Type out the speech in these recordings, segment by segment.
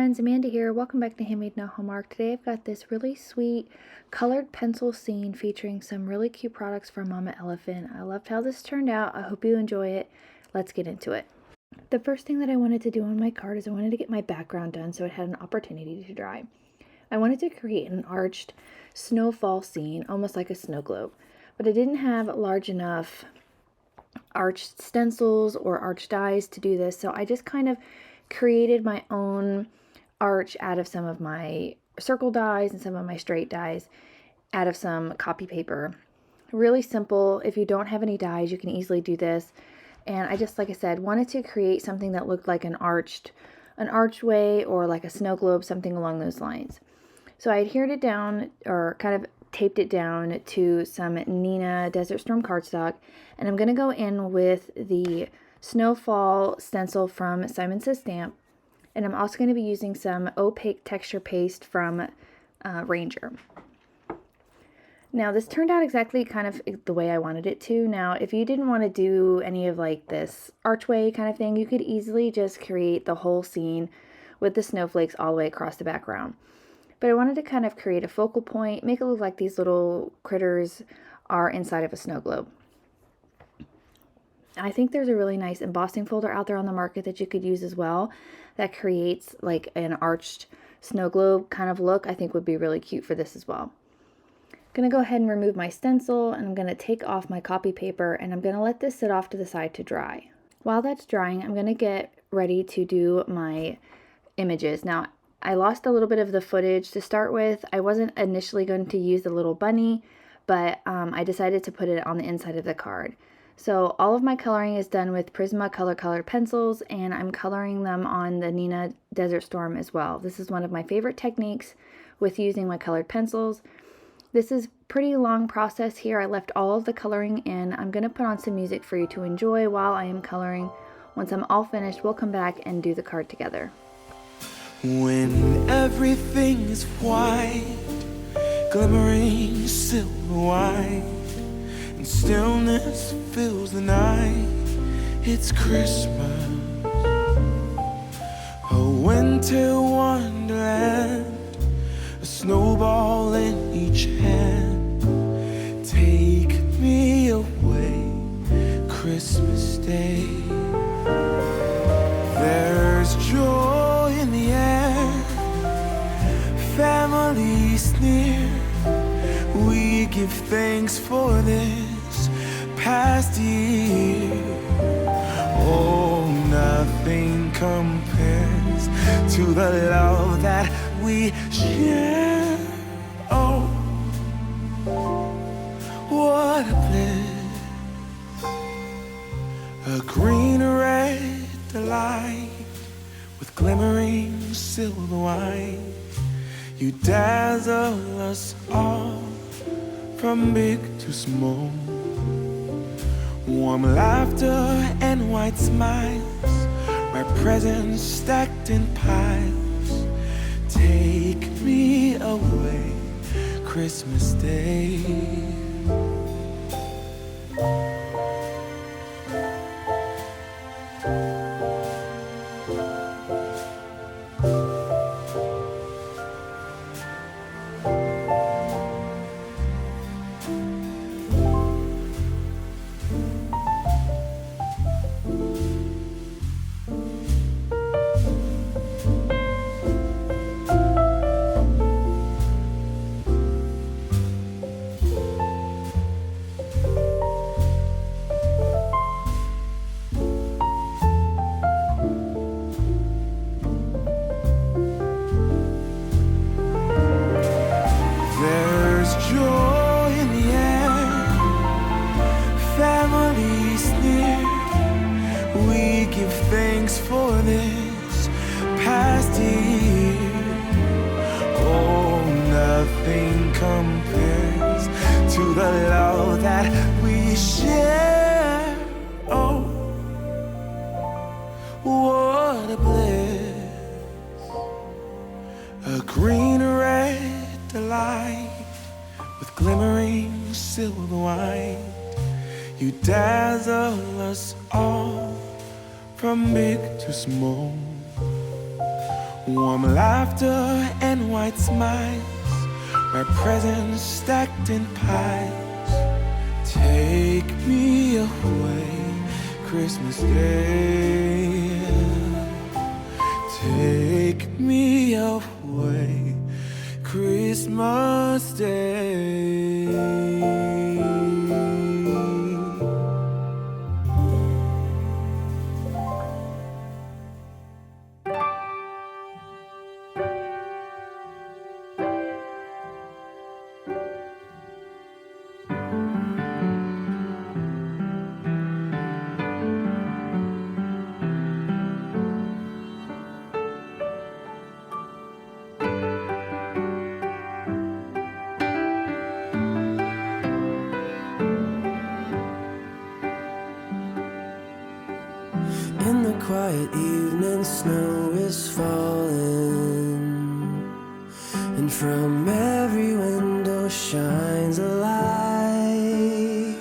friends, Amanda here. Welcome back to Handmade No Hallmark. Today I've got this really sweet colored pencil scene featuring some really cute products from Mama Elephant. I loved how this turned out. I hope you enjoy it. Let's get into it. The first thing that I wanted to do on my card is I wanted to get my background done so it had an opportunity to dry. I wanted to create an arched snowfall scene, almost like a snow globe, but I didn't have large enough arched stencils or arched dies to do this, so I just kind of created my own arch out of some of my circle dies and some of my straight dies out of some copy paper. Really simple. If you don't have any dies, you can easily do this. And I just, like I said, wanted to create something that looked like an archway or like a snow globe, something along those lines. So I adhered it down, or kind of taped it down to some Neenah Desert Storm cardstock, and I'm going to go in with the Snowfall stencil from Simon Says Stamp, and I'm also going to be using some Opaque texture paste from Ranger. Now this turned out exactly kind of the way I wanted it to. Now if you didn't want to do any of like this archway kind of thing, you could easily just create the whole scene with the snowflakes all the way across the background. But I wanted to kind of create a focal point, make it look like these little critters are inside of a snow globe. I think there's a really nice embossing folder out there on the market that you could use as well that creates like an arched snow globe kind of look. I think would be really cute for this as well. I'm going to go ahead and remove my stencil, and I'm going to take off my copy paper, and I'm going to let this sit off to the side to dry. While that's drying, I'm going to get ready to do my images. Now, I lost a little bit of the footage to start with. I wasn't initially going to use the little bunny, but I decided to put it on the inside of the card. So all of my coloring is done with Prismacolor colored pencils, and I'm coloring them on the Neenah Desert Storm as well. This is one of my favorite techniques with using my colored pencils. This is a pretty long process here. I left all of the coloring in. I'm going to put on some music for you to enjoy while I am coloring. Once I'm all finished, we'll come back and do the card together. When everything is white, glimmering silver white, and stillness fills the night, it's Christmas, a winter wonderland, a snowball in each hand. Take me away, Christmas Day. There's joy in the air, family's near. We give thanks for this past year. Oh, nothing compares to the love that we share. Oh, what a bliss. A green red delight with glimmering silver white. You dazzle us all from big to small. Warm laughter and white smiles, my presents stacked in piles. Take me away, Christmas Day. Thanks for this past year. Oh, nothing compares to the love that we share. Oh, what a bliss. A green red delight with glimmering silver white. You dazzle us all from big to small. Warm laughter and white smiles, red presents stacked in piles. Take me away, Christmas Day. Take me away, Christmas Day. In the quiet evening, snow is falling, and from every window shines a light.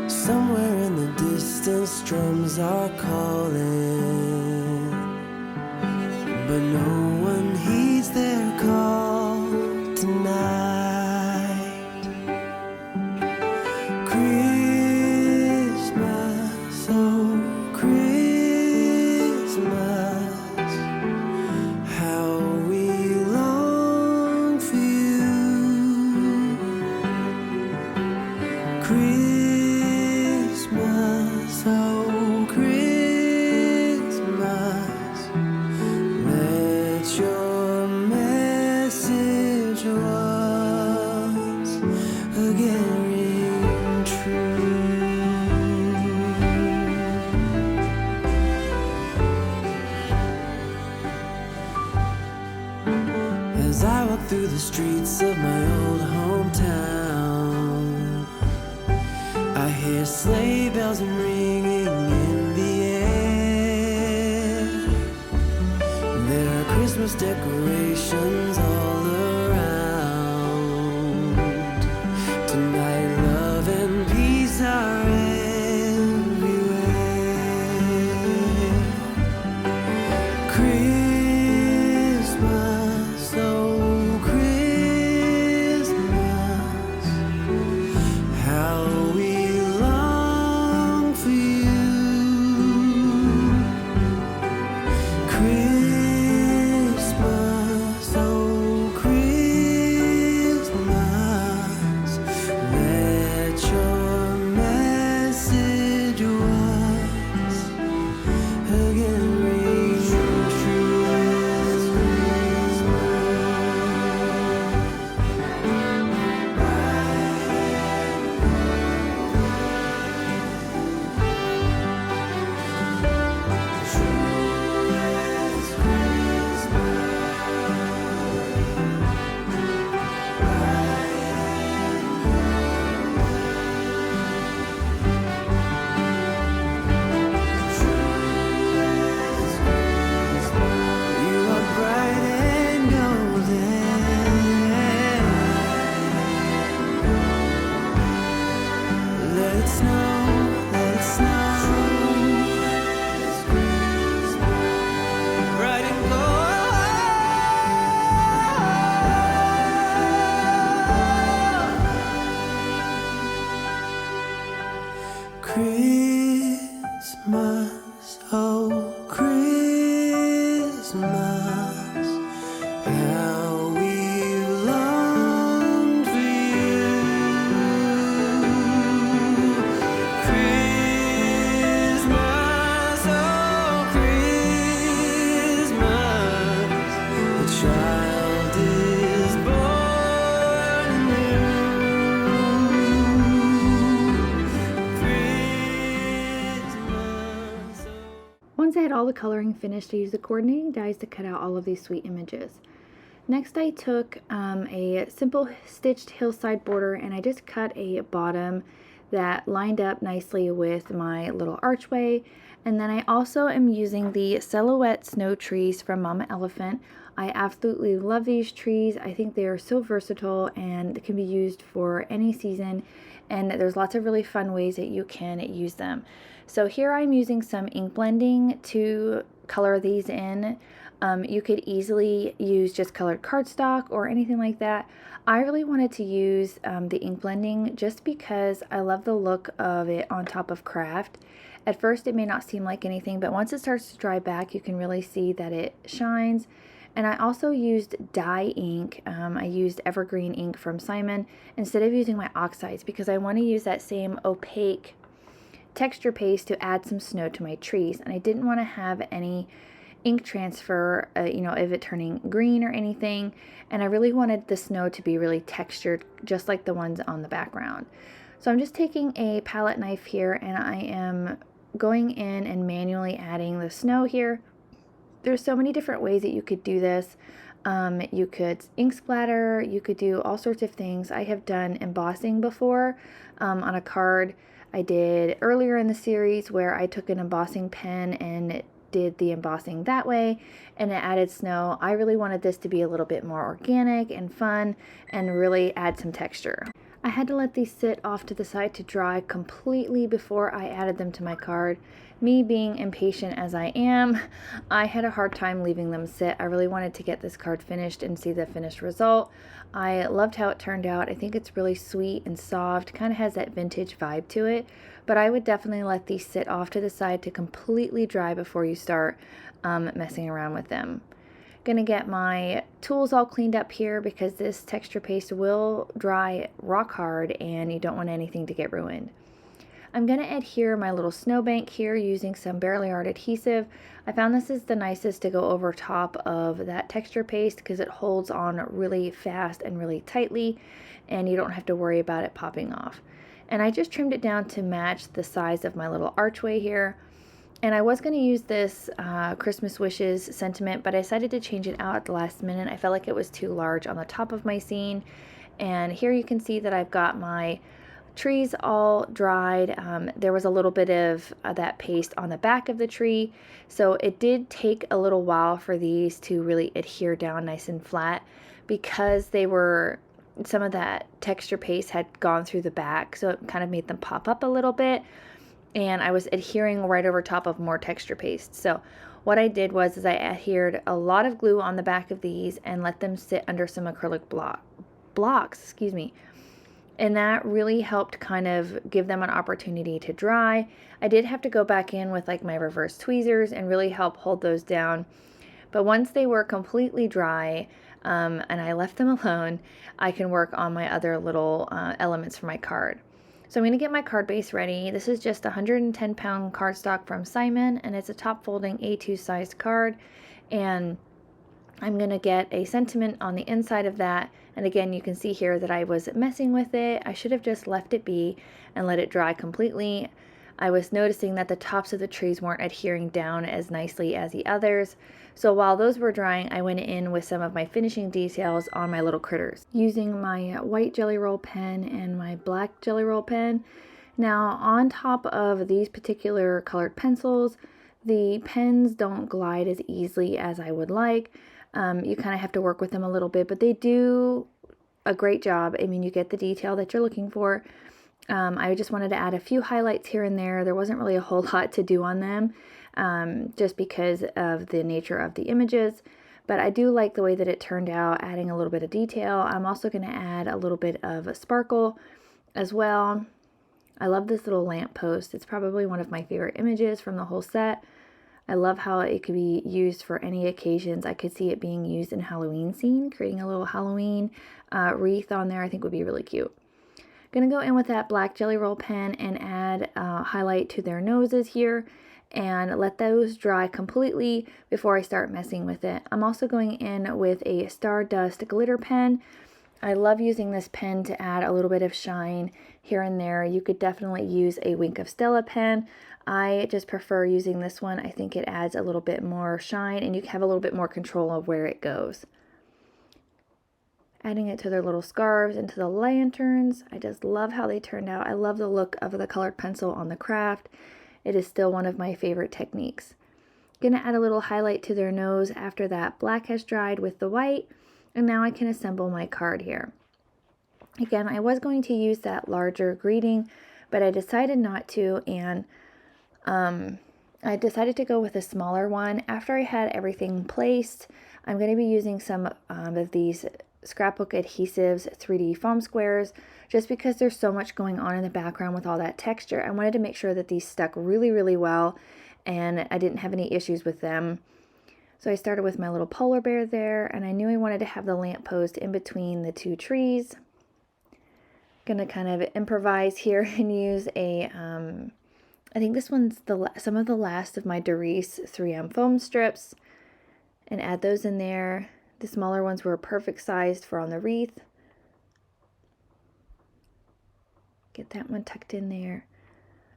Somewhere in the distance, drums are calling, but no one heeds their call tonight. Christmas, oh Christmas, how we long for you. Christmas, oh Christmas, let your message once again ring true. As I walk through the streets of my old hometown, I hear sleigh bells ringing in the air. There are Christmas decorations all around. Tonight, love and peace are everywhere. Christmas, oh Christmas, how we long for you. Christmas, oh Christmas, let your message once again ring true. You are bright and golden. Let it snow, let it snow. Bright and gold. Christmas, oh Christmas, how we long for you. Christmas, oh Christmas, a child is born anew. Christmas, oh. Once I had all the coloring finished, I used the coordinating dies to cut out all of these sweet images. Next I took a simple stitched hillside border and I just cut a bottom that lined up nicely with my little archway. And then I also am using the silhouette snow trees from Mama Elephant. I absolutely love these trees. I think they are so versatile and can be used for any season, and there's lots of really fun ways that you can use them. So here I'm using some ink blending to color these in. You could easily use just colored cardstock or anything like that. I really wanted to use the ink blending just because I love the look of it on top of craft. At first it may not seem like anything, but once it starts to dry back, you can really see that it shines. And I also used dye ink. I used evergreen ink from Simon instead of using my oxides because I want to use that same opaque texture paste to add some snow to my trees. And I didn't want to have any ink transfer, you know, of it turning green or anything. And I really wanted the snow to be really textured, just like the ones on the background. So I'm just taking a palette knife here and I am going in and manually adding the snow here. There's so many different ways that you could do this. You could ink splatter, you could do all sorts of things. I have done embossing before on a card I did earlier in the series where I took an embossing pen and did the embossing that way and it added snow. I really wanted this to be a little bit more organic and fun and really add some texture. I had to let these sit off to the side to dry completely before I added them to my card. Me being impatient as I am, I had a hard time leaving them sit. I really wanted to get this card finished and see the finished result. I loved how it turned out. I think it's really sweet and soft, kind of has that vintage vibe to it, but I would definitely let these sit off to the side to completely dry before you start messing around with them. Gonna get my tools all cleaned up here because this texture paste will dry rock hard and you don't want anything to get ruined. I'm gonna adhere my little snowbank here using some Barely Art adhesive. I found this is the nicest to go over top of that texture paste because it holds on really fast and really tightly and you don't have to worry about it popping off. And I just trimmed it down to match the size of my little archway here. And I was going to use this Christmas Wishes sentiment, but I decided to change it out at the last minute. I felt like it was too large on the top of my scene. And here you can see that I've got my trees all dried. There was a little bit of that paste on the back of the tree. So it did take a little while for these to really adhere down nice and flat because they were, some of that texture paste had gone through the back. So it kind of made them pop up a little bit. And I was adhering right over top of more texture paste. So what I did was I adhered a lot of glue on the back of these and let them sit under some acrylic blocks, and that really helped kind of give them an opportunity to dry. I did have to go back in with like my reverse tweezers and really help hold those down. But once they were completely dry and I left them alone, I can work on my other little elements for my card. So I'm going to get my card base ready. This is just a 110-pound cardstock from Simon, and it's a top folding A2 sized card. And I'm going to get a sentiment on the inside of that. And again, you can see here that I was messing with it. I should have just left it be and let it dry completely. I was noticing that the tops of the trees weren't adhering down as nicely as the others. So while those were drying, I went in with some of my finishing details on my little critters using my white Jelly Roll pen and my black Jelly Roll pen. Now on top of these particular colored pencils, the pens don't glide as easily as I would like. You kind of have to work with them a little bit, but they do a great job. I mean, you get the detail that you're looking for. I just wanted to add a few highlights here and there. There wasn't really a whole lot to do on them. Just because of the nature of the images, but I do like the way that it turned out, adding a little bit of detail. I'm also going to add a little bit of a sparkle as well. I love this little lamp post. It's probably one of my favorite images from the whole set. I love how it could be used for any occasions. I could see it being used in Halloween scene, creating a little Halloween wreath on there. I think would be really cute. Gonna go in with that black Jelly Roll pen and add highlight to their noses here and let those dry completely before I start messing with it. I'm also going in with a Stardust glitter pen. I love using this pen to add a little bit of shine here and there. You could definitely use a Wink of Stella pen. I just prefer using this one. I think it adds a little bit more shine and you have a little bit more control of where it goes. Adding it to their little scarves and to the lanterns. I just love how they turned out. I love the look of the colored pencil on the craft. It is still one of my favorite techniques. Gonna add a little highlight to their nose after that black has dried with the white, and now I can assemble my card here. Again, I was going to use that larger greeting, but I decided not to, and I decided to go with a smaller one. After I had everything placed, I'm going to be using some of these scrapbook adhesives 3D foam squares, just because there's so much going on in the background with all that texture. I wanted to make sure that these stuck really, really well, and I didn't have any issues with them. So I started with my little polar bear there, and I knew I wanted to have the lamppost in between the two trees. Gonna kind of improvise here and use a, I think this one's some of the last of my Doris 3M foam strips, and add those in there. The smaller ones were perfect sized for on the wreath. Get that one tucked in there.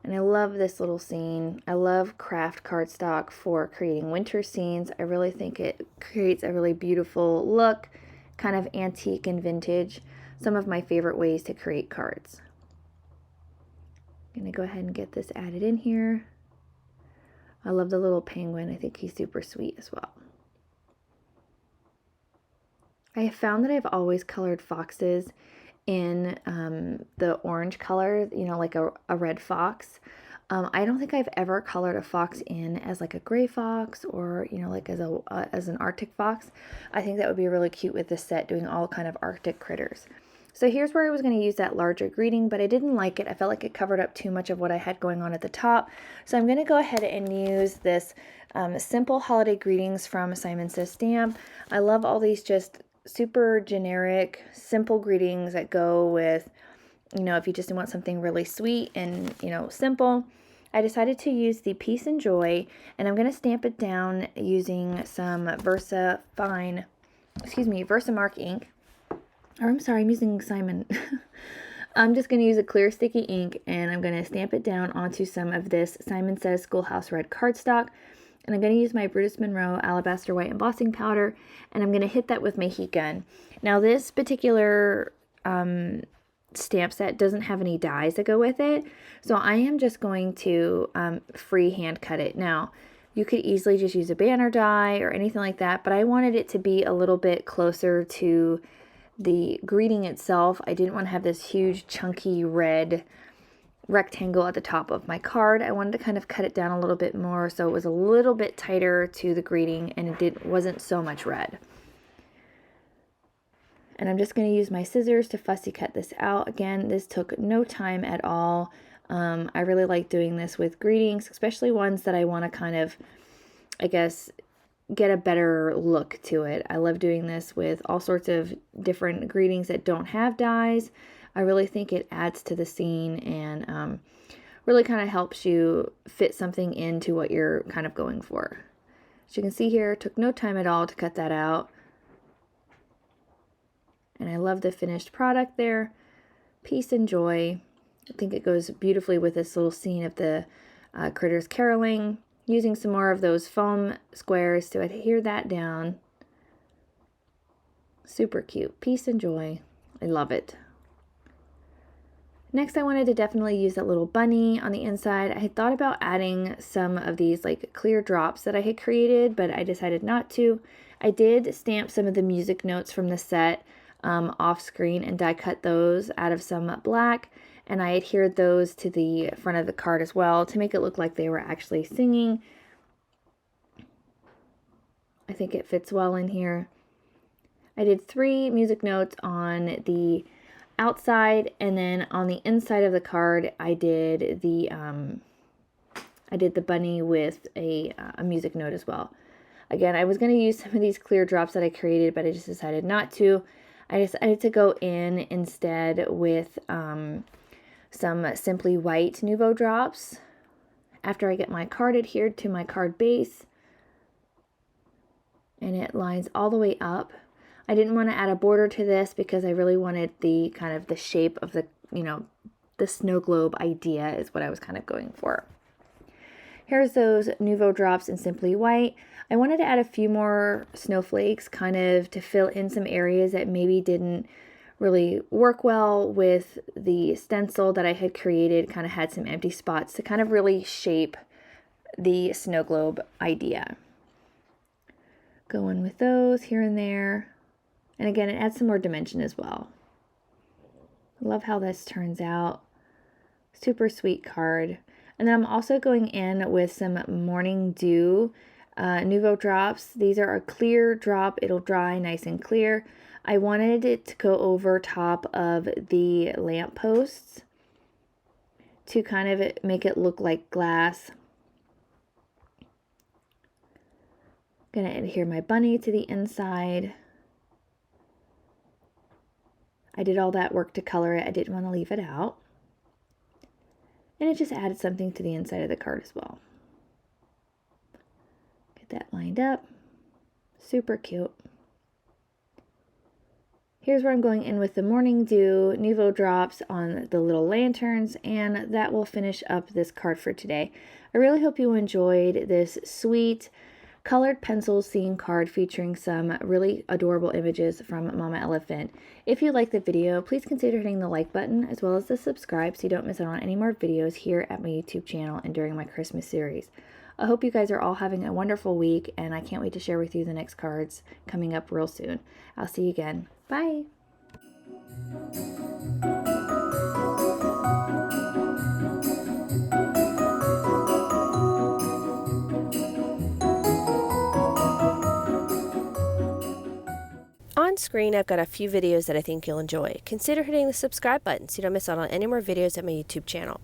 And I love this little scene. I love craft cardstock for creating winter scenes. I really think it creates a really beautiful look, kind of antique and vintage. Some of my favorite ways to create cards. I'm gonna go ahead and get this added in here. I love the little penguin. I think he's super sweet as well. I have found that I've always colored foxes in the orange color, you know, like a red fox. I don't think I've ever colored a fox in as like a gray fox, or, you know, like as an Arctic fox. I think that would be really cute with this set, doing all kind of Arctic critters. So here's where I was going to use that larger greeting, but I didn't like it. I felt like it covered up too much of what I had going on at the top. So I'm going to go ahead and use this simple holiday greetings from Simon Says Stamp. I love all these just super generic, simple greetings that go with, you know, if you just want something really sweet and, you know, simple. I decided to use the Peace and Joy, and I'm going to stamp it down using some Versamark ink. Or I'm sorry, I'm using Simon. I'm just going to use a clear sticky ink, and I'm going to stamp it down onto some of this Simon Says Schoolhouse red cardstock. And I'm going to use my Brutus Monroe Alabaster White embossing powder, and I'm going to hit that with my heat gun. Now this particular stamp set doesn't have any dies that go with it, so I am just going to free hand cut it. Now you could easily just use a banner die or anything like that, but I wanted it to be a little bit closer to the greeting itself. I didn't want to have this huge chunky red rectangle at the top of my card. I wanted to kind of cut it down a little bit more so it was a little bit tighter to the greeting, and it wasn't so much red. And I'm just going to use my scissors to fussy cut this out. Again, this took no time at all. I really like doing this with greetings, especially ones that I want to kind of, I guess, get a better look to it. I love doing this with all sorts of different greetings that don't have dies. I really think it adds to the scene and really kind of helps you fit something into what you're kind of going for. As you can see here, it took no time at all to cut that out. And I love the finished product there. Peace and Joy. I think it goes beautifully with this little scene of the critters caroling. Using some more of those foam squares to adhere that down. Super cute. Peace and Joy. I love it. Next, I wanted to definitely use that little bunny on the inside. I had thought about adding some of these like clear drops that I had created, but I decided not to. I did stamp some of the music notes from the set off screen and die cut those out of some black, and I adhered those to the front of the card as well to make it look like they were actually singing. I think it fits well in here. I did 3 music notes on the outside, and then on the inside of the card I did the bunny with a music note as well. Again, I was going to use some of these clear drops that I created, but I just decided not to. I decided to go in instead with some Simply White Nouveau drops after I get my card adhered to my card base, and it lines all the way up. I didn't want to add a border to this because I really wanted the kind of the shape of the, you know, the snow globe idea is what I was kind of going for. Here's those Nouveau drops in Simply White. I wanted to add a few more snowflakes kind of to fill in some areas that maybe didn't really work well with the stencil that I had created, kind of had some empty spots to kind of really shape the snow globe idea. Go in with those here and there. And again, it adds some more dimension as well. I love how this turns out. Super sweet card. And then I'm also going in with some Morning Dew Nouveau drops. These are a clear drop. It'll dry nice and clear. I wanted it to go over top of the lamp posts to kind of make it look like glass. Gonna adhere my bunny to the inside. I did all that work to color it. I didn't want to leave it out. And it just added something to the inside of the card as well. Get that lined up. Super cute. Here's where I'm going in with the Morning Dew Nouveau drops on the little lanterns, and that will finish up this card for today. I really hope you enjoyed this sweet colored pencil scene card featuring some really adorable images from Mama Elephant. If you like the video, please consider hitting the like button as well as the subscribe so you don't miss out on any more videos here at my YouTube channel and during my Christmas series. I hope you guys are all having a wonderful week, and I can't wait to share with you the next cards coming up real soon. I'll see you again. Bye! On screen, I've got a few videos that I think you'll enjoy. Consider hitting the subscribe button so you don't miss out on any more videos at my YouTube channel.